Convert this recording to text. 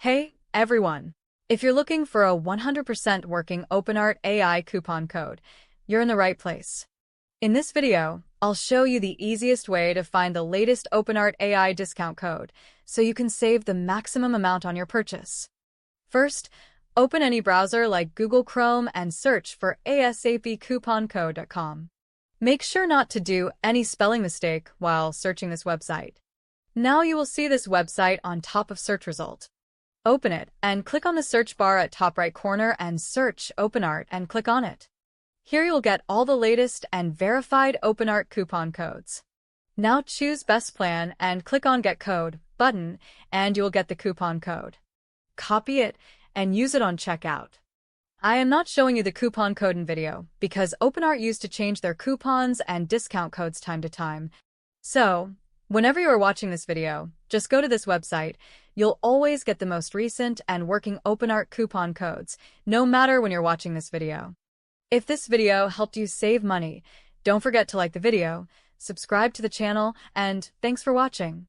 Hey, everyone! If you're looking for a 100% working OpenArt AI coupon code, you're in the right place. In this video, I'll show you the easiest way to find the latest OpenArt AI discount code so you can save the maximum amount on your purchase. First, open any browser like Google Chrome and search for AsapKNOWLEDGE.com. Make sure not to do any spelling mistake while searching this website. Now you will see this website on top of search result. Open it and click on the search bar at top right corner and search OpenArt and click on it. Here you'll get all the latest and verified OpenArt coupon codes. Now choose Best Plan and click on Get Code button and you'll get the coupon code. Copy it and use it on checkout. I am not showing you the coupon code in video because OpenArt used to change their coupons and discount codes time to time. So, whenever you are watching this video, just go to this website. You'll always get the most recent and working OpenArt coupon codes, no matter when you're watching this video. If this video helped you save money, don't forget to like the video, subscribe to the channel, and thanks for watching.